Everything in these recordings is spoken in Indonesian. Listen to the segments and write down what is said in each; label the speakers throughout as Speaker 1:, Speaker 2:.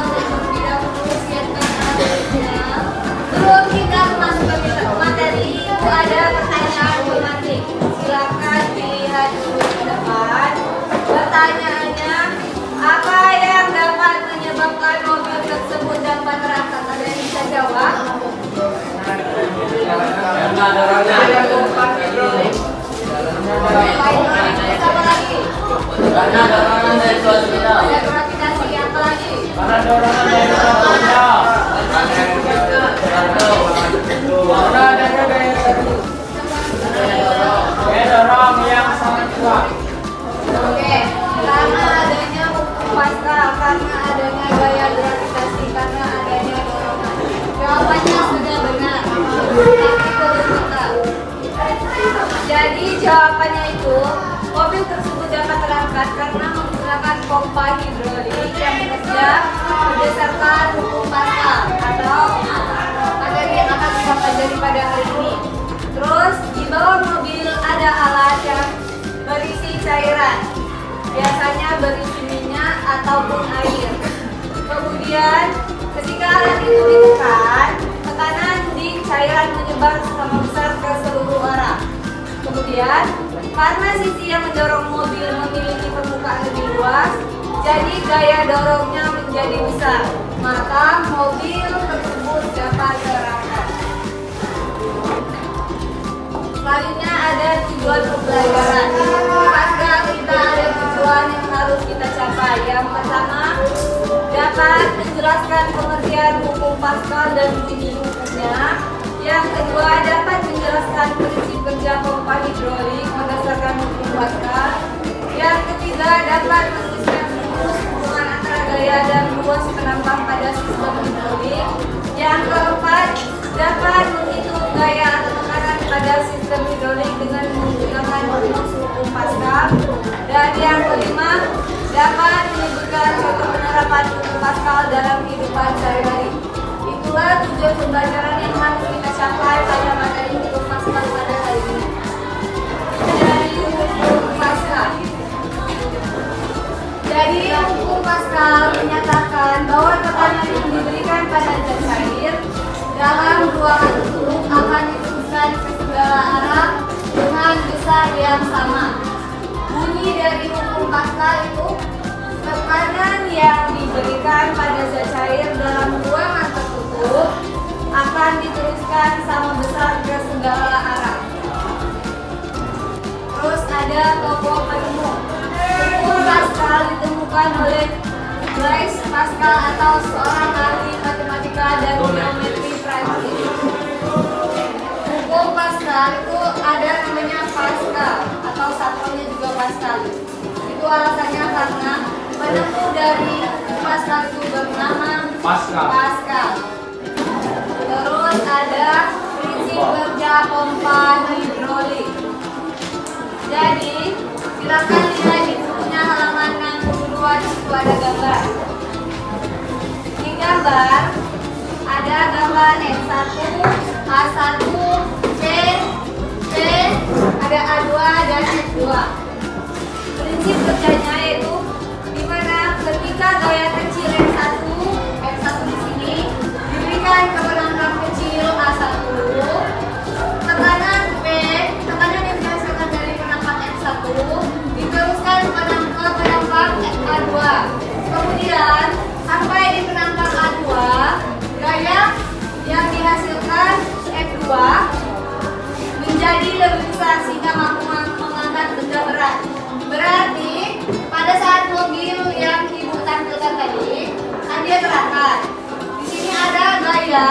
Speaker 1: terlebih dahulu siapkan materinya. Sebelum kita masuk ke materi, itu ada pertanyaan tematik. Silakan dilihat dulu ke depan. Pertanyaannya, apa yang dapat menyebabkan mobil tersebut dapat terangkat? Ada yang bisa jawab?
Speaker 2: Karena dorongnya.
Speaker 1: Apa lagi?
Speaker 2: Karena dorongan dari suatu benda.
Speaker 1: Ada gravitasi, apa lagi?
Speaker 2: Karena dorongan dari suatu benda. Karena adanya gaya tarik. Gaya dorong yang sangat kuat.
Speaker 1: Oke, karena adanya hukum Pascal, karena adanya gaya gravitasi, karena adanya dorongan. Jawabannya sudah benar. Tapi belum benar. Jadi jawabannya itu mobil tersebut dapat terangkat karena menggunakan pompa hidrolik yang bekerja berdasarkan hukum Pascal atau materi yang akan kita pelajari pada hari ini. Terus di bawah mobil ada alat yang berisi cairan, biasanya berisi minyak ataupun air. Kemudian ketika alat itu ditekan, tekanan di cairan menyebar sama besar ke seluruh arah. Kemudian karena sisi yang mendorong mobil memiliki permukaan lebih luas, jadi gaya dorongnya menjadi besar, maka mobil tersebut dapat terangkat. Selanjutnya ada tujuan pembelajaran. Pasca kita ada tujuan yang harus kita capai. Yang pertama, dapat menjelaskan pengertian hukum Pascal dan bunyi hukumnya. Yang kedua, dapat menjelaskan prinsip kerja pompa hidrolik berdasarkan hukum Pascal. Yang ketiga, dapat menuliskan rumus hubungan antara gaya dan luas penampang pada sistem hidrolik. Yang keempat, dapat menghitung gaya atau tekanan pada sistem hidrolik dengan menggunakan rumus hukum Pascal. Dan yang kelima, dapat menyebutkan contoh penerapan hukum Pascal dalam kehidupan sehari-hari. Itulah tujuan pembelajaran yang harus kita capai pada materi hukum Pascal pada hari ini. Dari hukum Pascal. Jadi hukum Pascal menyatakan bahwa tekanan yang diberikan pada zat cair dalam ruangan tertutup akan diteruskan ke segala arah dengan besar yang sama. Bunyi dari hukum Pascal itu, tekanan yang diberikan pada zat cair dalam ruangan tertutup akan diteruskan sama besar ke segala arah. Terus ada tokoh penemu. Hukum Pascal ditemukan oleh Blaise Pascal atau seorang ahli matematika dan geometri Prancis. Hukum Pascal itu ada namanya Pascal atau satuannya juga Pascal. Itu alasannya karena penemu dari Pascal itu bernama Pascal. Terus ada prinsip kerja pompa hidrolik. Jadi silakan lihat di bukunya halaman 62, di situ ada gambar. Di gambar ada gambar S1, A1, C, ada A2 dan F2. Prinsip kerjanya yaitu dimana ketika gaya kecil F1 di sini diberikan ke penambang kecil A1, tekanan tekanan yang dihasilkan dari penambang F1 diteruskan ke penambang A2. Kemudian sampai di penambang A2, gaya yang dihasilkan F2 menjadi lebih besar sehingga mampu mengangkat benda berat. Berarti pada saat mobil yang ibu tampilkan tadi, kan dia terangkat. Di sini ada gaya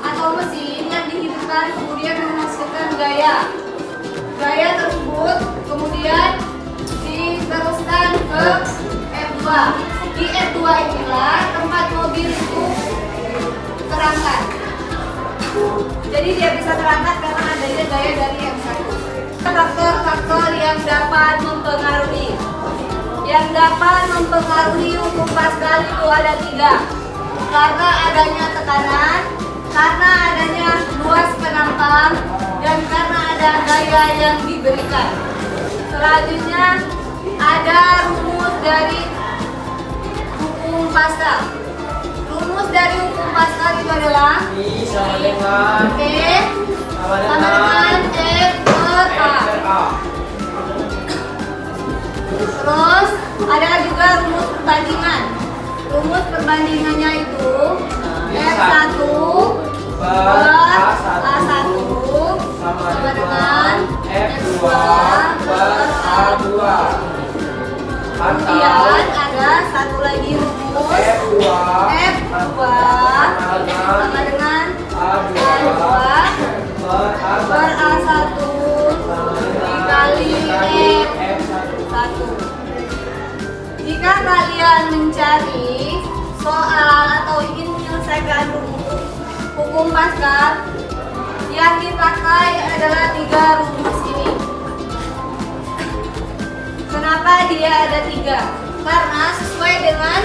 Speaker 1: atau mesin yang dihidupkan kemudian menghasilkan gaya. Gaya tersebut kemudian diteruskan ke F2. Di F2 inilah tempat mobil itu terangkat. Jadi dia bisa terangkat karena adanya gaya dari F1. Faktor-faktor yang dapat mempengaruhi. Yang dapat mempengaruhi hukum Pascal itu ada 3. Karena adanya tekanan, karena adanya luas penampang, dan karena ada gaya yang diberikan. Selanjutnya ada rumus dari hukum Pascal. rumus dari hukum Pascal itu adalah
Speaker 2: I sama dengan
Speaker 1: E sama dengan F per A. Terus ada juga rumus perbandingan. Rumus perbandingannya itu F1 per A1 sama dengan F2 per A2. Kemudian ada satu lagi rumus
Speaker 2: F2
Speaker 1: sama dengan A2 per A1 dikali F1. Jika kalian mencari soal atau ingin menyelesaikan hukum Pascal, yang dipakai adalah 3 rumus ini. Kenapa dia ada 3? Karena sesuai dengan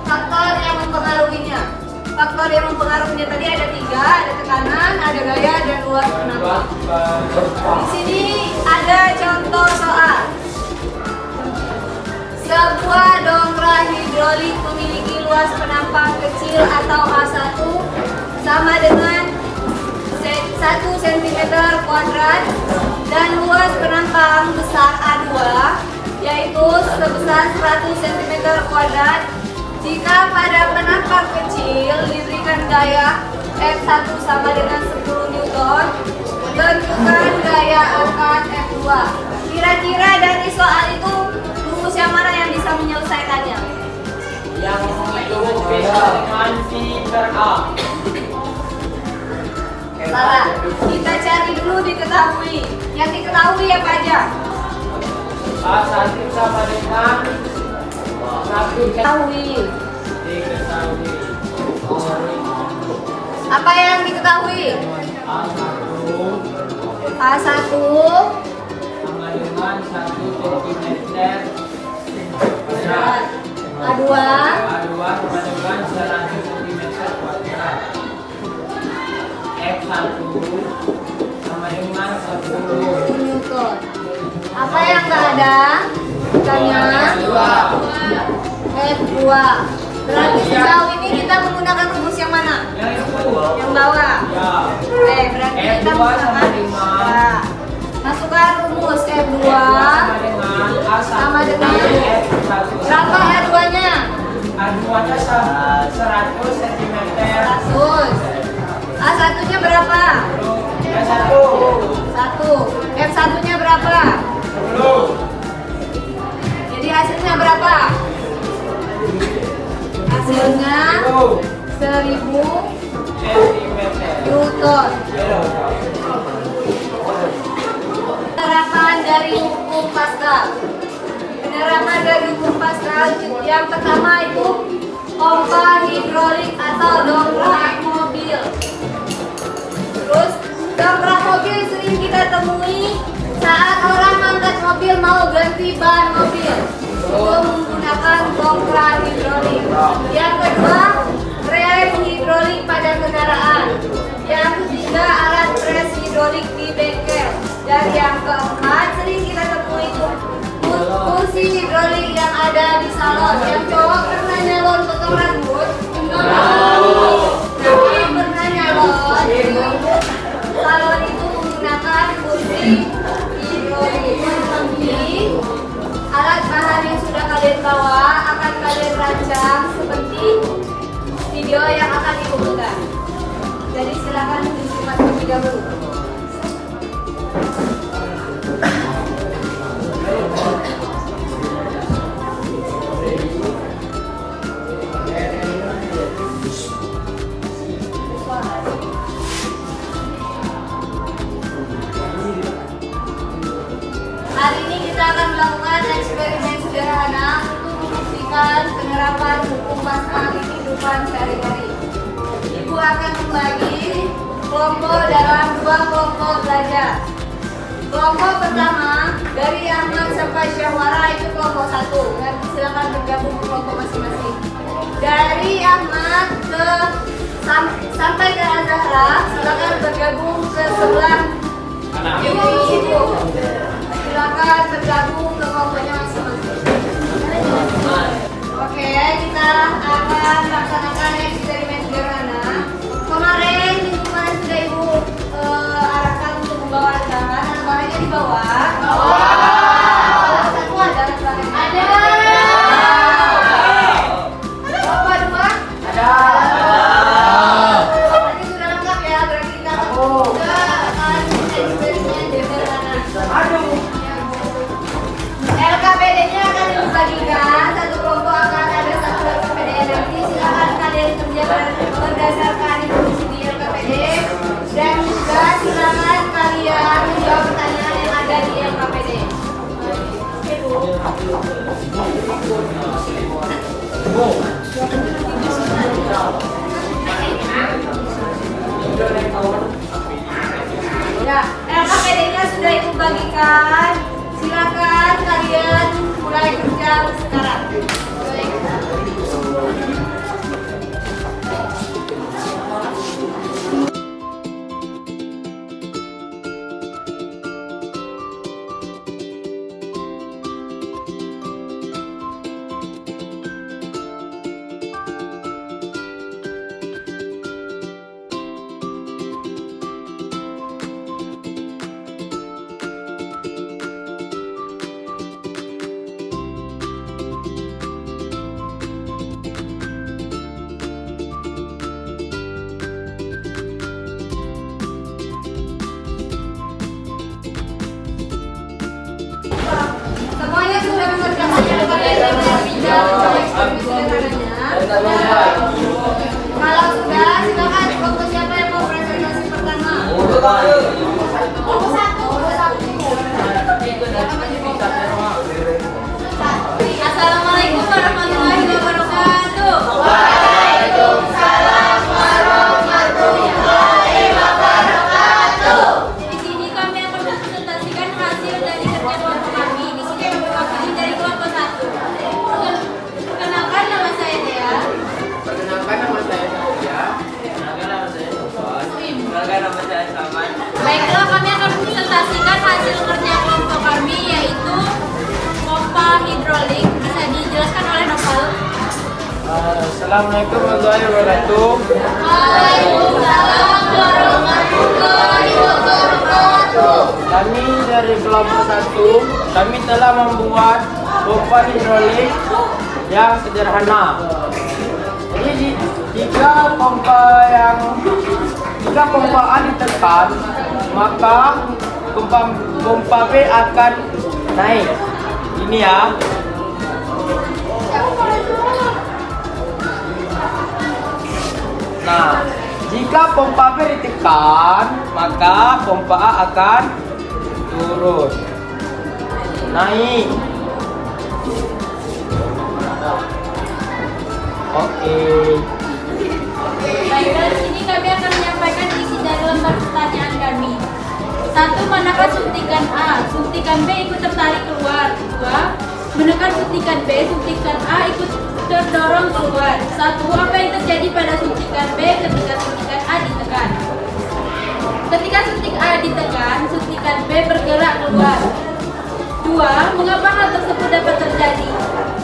Speaker 1: faktor yang mempengaruhinya. Faktor yang mempengaruhinya tadi ada 3, ada tekanan, ada gaya, dan luas penampang. Di sini ada contoh soal. Sebuah dongkrak hidrolik memiliki luas penampang kecil atau A1 sama dengan 1 cm kuadrat dan luas penampang besar A2 yaitu sebesar 100 cm kuadrat. Jika pada penampang kecil diberikan gaya F1 sama dengan 10 Newton, tentukan gaya angkat F2. Kira-kira dari soal itu rumus yang mana yang bisa menyelesaikannya?
Speaker 2: Yang itu V sama dengan V per A.
Speaker 1: Salah. Kita cari dulu diketahui. Yang diketahui apa aja?
Speaker 2: A1 sama dengan 1
Speaker 1: Ketahui.
Speaker 2: diketahui.
Speaker 1: Apa yang diketahui?
Speaker 2: A1
Speaker 1: A1
Speaker 2: sama dengan 1 cm kuadrat.
Speaker 1: A2
Speaker 2: A2 sama dengan 100 cm kuadrat. F1 sama dengan 10
Speaker 1: Newton. Apa yang nggak ada? Tanya F2. Berarti sejauh ini kita menggunakan rumus yang mana?
Speaker 2: Yang itu
Speaker 1: Yang bawah.
Speaker 2: ya.
Speaker 1: Berarti kita
Speaker 2: F2 sama
Speaker 1: menggunakan
Speaker 2: dengan
Speaker 1: ya. Masukkan rumus F2
Speaker 2: sama dengan A1
Speaker 1: sama dengan
Speaker 2: F1
Speaker 1: berapa A2-nya?
Speaker 2: A2-nya 100 cm
Speaker 1: 100. A1-nya berapa?
Speaker 2: S1
Speaker 1: 1. F1-nya berapa?
Speaker 2: 10
Speaker 1: Jadi hasilnya berapa? Hasilnya 1000
Speaker 2: cm.
Speaker 1: Newton. Penerapan dari hukum Pascal. Penerapan dari hukum Pascal yang pertama itu pompa hidrolik atau dongkrak mobil. Terus dongkrak mobil sering kita temui saat orang mengangkat mobil mau ganti ban mobil. Itu menggunakan dongkrak hidrolik. Yang kedua, rem hidrolik pada kendaraan. Yang ketiga, alat pres hidrolik di bengkel. Dan yang keempat, sering kita temui itu kursi hidrolik yang ada di salon. Yang cowok pernah nyalon potong rambut? Tapi pernah nyalon di salon itu menggunakan kursi hidrolik. Jadi, alat bahan yang sudah kalian bawa akan kalian rancang seperti video yang akan dibutuhkan. Jadi silakan disimak terlebih dahulu. Hari ini kita akan melakukan eksperimen sederhana untuk membuktikan penerapan hukum Pascal di kehidupan sehari-hari. Ibu akan membagi kelompok dalam 2 kelompok belajar. Kelompok pertama dari Ahmad sampai Syahwara itu kelompok 1. Nanti silakan bergabung ke kelompok masing-masing. Dari Ahmad sampai ke Azahra silakan bergabung ke sebelah ibu. Silakan bergabung ke kelompoknya masing-masing. Oke. kita akan melaksanakan eksperimen sederhana. Kemarin minggu kemarin sudah Ibu arahkan untuk membawa anak bahannya di bawah. Satu ada anak bahannya. Ada. Bapak dua? Ada. Berarti sudah lengkap ya. Berarti kita akan eksperimen sederhana. LKPD-nya akan dibagikan, satu kelompok akan ada satu LKPD. Nanti silakan kalian kerja berdasarkan instruksi di LKPD, dan juga silakan kalian menjawab pertanyaan yang ada di LKPD. Ya, LKPD-nya sudah Ibu bagikan. Silakan kalian mulai kerja sekarang. Semuanya sudah mengerjakan LKPD dengan bijak untuk eksperimen sederhananya. Kalau sudah, silakan kelompok siapa yang mau presentasi pertama? Kelompok satu. Assalamualaikum warahmatullahi wabarakatuh. Waalaikumsalam warahmatullahi wabarakatuh. Di sini kami akan mempresentasikan hasil dari kerja kelompok kami. Di sini kami mewakili dari kelompok satu. Perkenalkan nama saya Dea.
Speaker 2: Perkenalkan nama saya Nadia. Perkenalkan nama saya Saman.
Speaker 1: Baiklah, kami akan mempresentasikan hasil kerja kelompok kami, yaitu pompa hidrolik. Bisa dijelaskan oleh Novel.
Speaker 2: Assalamualaikum warahmatullahi wabarakatuh.
Speaker 1: Waalaikumsalam warahmatullahi wabarakatuh.
Speaker 2: Kami dari kelompok 1, kami telah membuat pompa hidrolik yang sederhana. Jadi jika pompa A ditekan, maka pompa B akan naik. Ini ya. Nah, jika pompa B ditekan, maka pompa A akan turun, naik. Oke.
Speaker 1: Baiklah, di sini kami akan menyampaikan isi dari lembar pertanyaan kami. 1. Manakah suntikan A? Suntikan B ikut tertarik keluar. 2. Menekan suntikan B, suntikan A ikut terdorong keluar. 1. Apa yang terjadi pada suntikan B ketika suntikan A ditekan? Ketika suntik A ditekan, suntikan B bergerak keluar. 2. Mengapa hal tersebut dapat terjadi?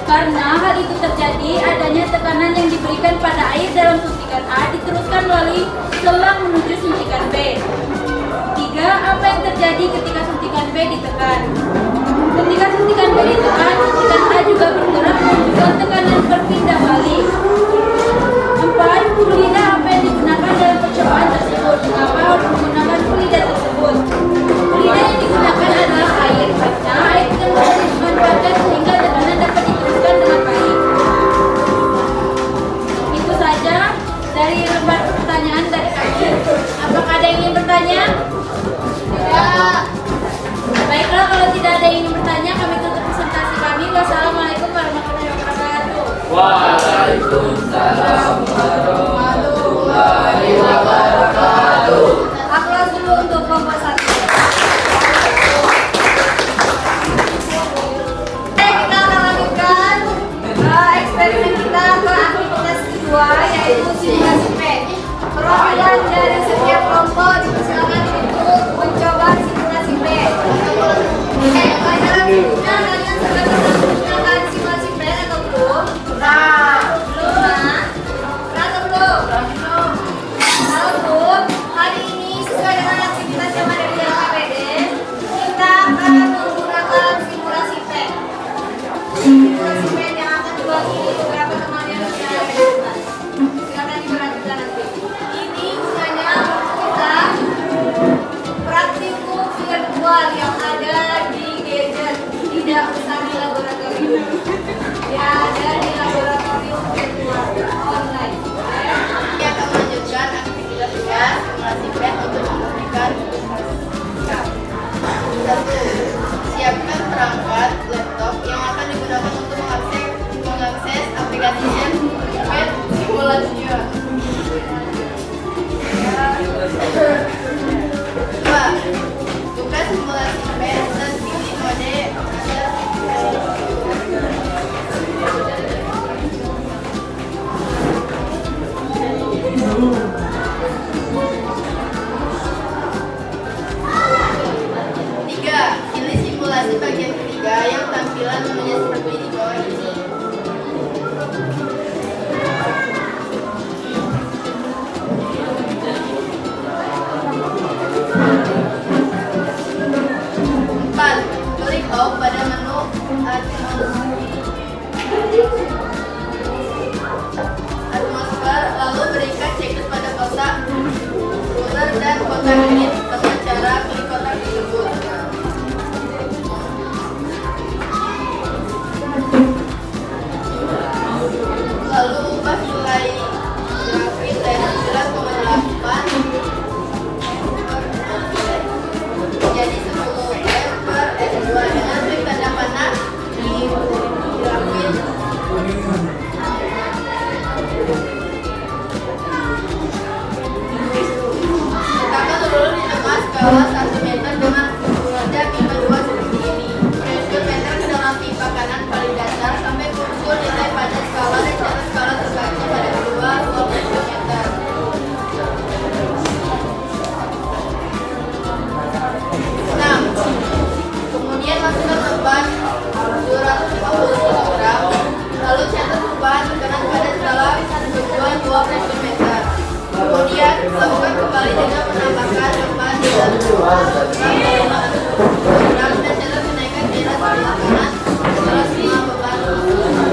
Speaker 1: Karena hal itu terjadi adanya tekanan yang diberikan pada air dalam suntikan A diteruskan melalui selang menuju suntikan B. 3. Apa yang terjadi ketika suntikan B ditekan? Ketika suntikan B ditekan, suntikan A juga bergerak menunjukkan tekanan berpindah balik. 4. Fluida apa yang digunakan dalam percobaan tersebut? Mengapa harus menggunakan fluida tersebut? Fluida yang digunakan adalah air, karena air tidak bisa dimanfaatkan sehingga tekanan dapat diteruskan dengan baik. Itu saja dari lembar pertanyaan dari kami. Apakah ada yang ingin bertanya? Tidak. Baiklah, kalau tidak ada yang ingin bertanya, kami tutup presentasi kami. Wassalamualaikum warahmatullahi wabarakatuh.
Speaker 2: Waalaikumsalam warahmatullahi wabarakatuh.
Speaker 1: Aplaus dulu untuk kelompok 1. Kita akan lanjutkan eksperimen kita ke aktivitas kedua, yaitu simulasi P. Perwakilan dari setiap kelompok dipersilakan untuk mencoba simulasi P. Pelajaran berikutnya kalian sudah pernah menggunakan simulasi P atau belum? Nah,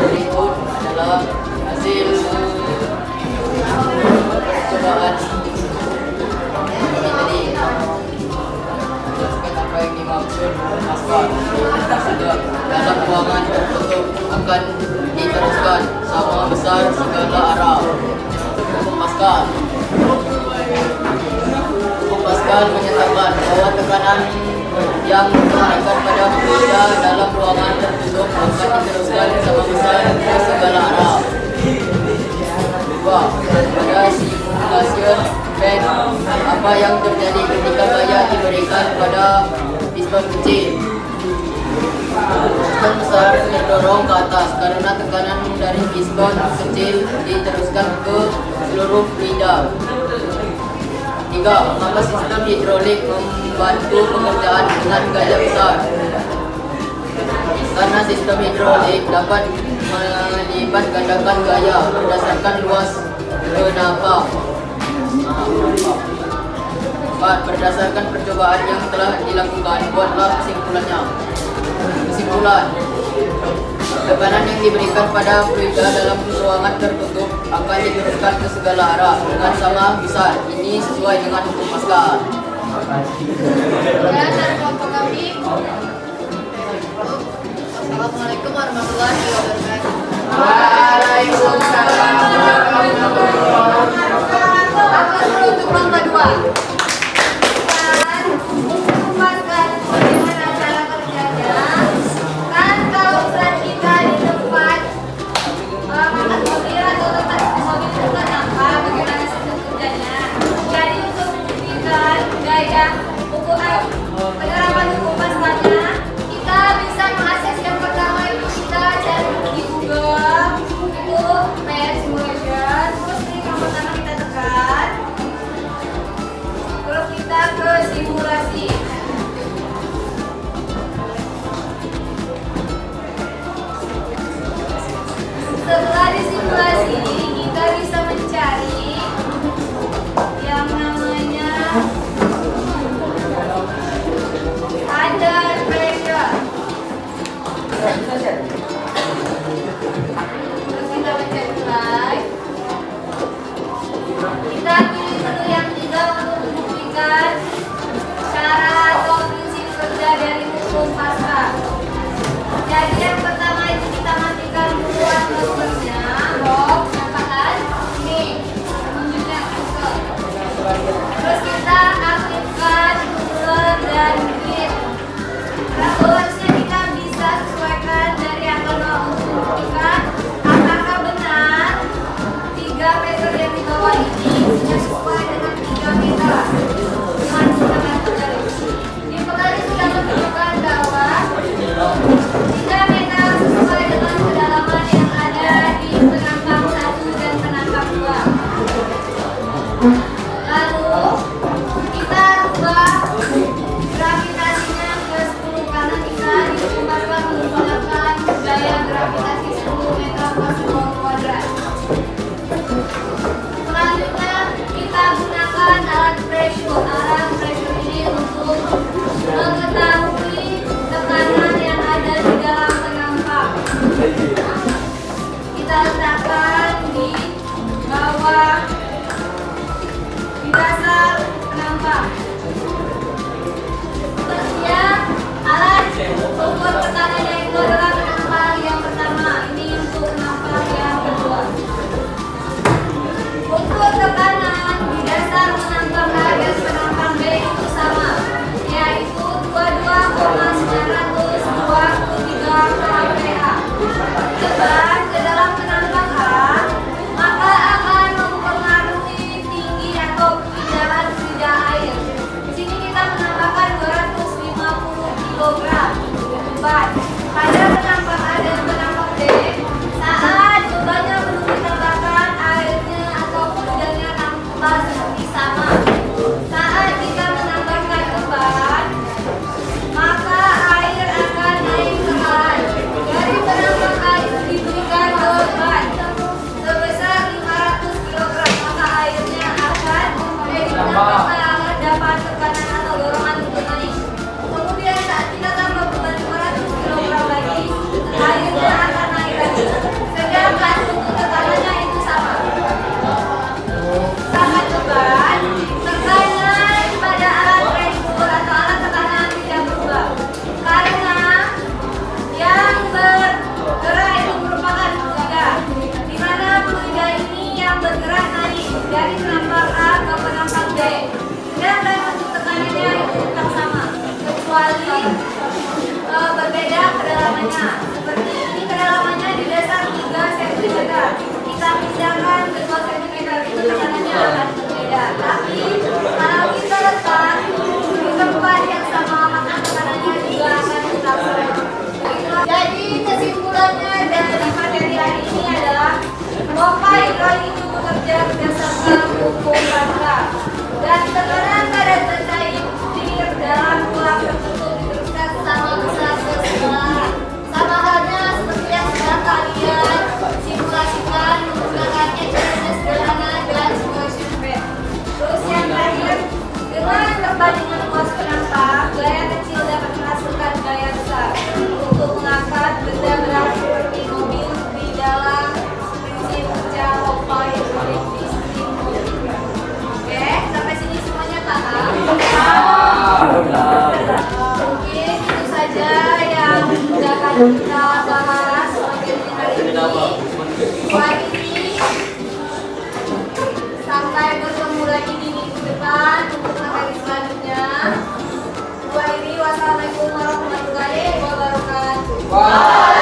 Speaker 3: Berikut adalah hasil percobaan tadi. Jelaskan apa yang dimaksud melepaskan. Dalam ruangan tertutup akan diteruskan sama besar segala arah. Pascal. Pascal menyatakan bahwa tekanan yang diberikan pada fluida dalam ruangan tertutup akan diteruskan sama besar ke segala arah. Dua, pada simulasi band, apa yang terjadi ketika gaya diberikan pada piston kecil? Piston besar terdorong ke atas karena tekanan dari piston kecil diteruskan ke seluruh fluida. 3. Mengapa sistem hidrolik membantu pekerjaan dengan gaya besar? Karena sistem hidrolik dapat melipat gandakan gaya berdasarkan luas kenapa. 4. Berdasarkan percobaan yang telah dilakukan, buatlah kesimpulannya. Kesimpulan: tekanan yang diberikan pada fluida dalam ruangan tertutup akan diteruskan ke segala arah dengan sama besar. Ini sesuai dengan hukum Pascal.
Speaker 1: Dan dari kelompok kami. Assalamualaikum warahmatullahi wabarakatuh.
Speaker 2: Waalaikumsalam warahmatullahi wabarakatuh.
Speaker 1: Apa dulu untuk lomba 2? Dan untuk Pascal, bagaimana cara kerjanya? Kan kalau misalnya kita di tempat angkat mobil atau tempat mobil itu kan apa? Bagaimana sistem kerjanya? Jadi untuk membuktikan gaya penerapan hukum Pascalnya, kita bisa mengakses yang pertama itu kita cari di Google itu Pair Simulation. Terus klik yang pertama kita tekan, terus kita ke simulasi. Setelah disimulasi, kita bisa mencari yang namanya kita bahas materi hari ini. Dua ini sampai bertemu lagi di minggu depan untuk materi selanjutnya. Dua ini wassalamualaikum warahmatullahi wabarakatuh.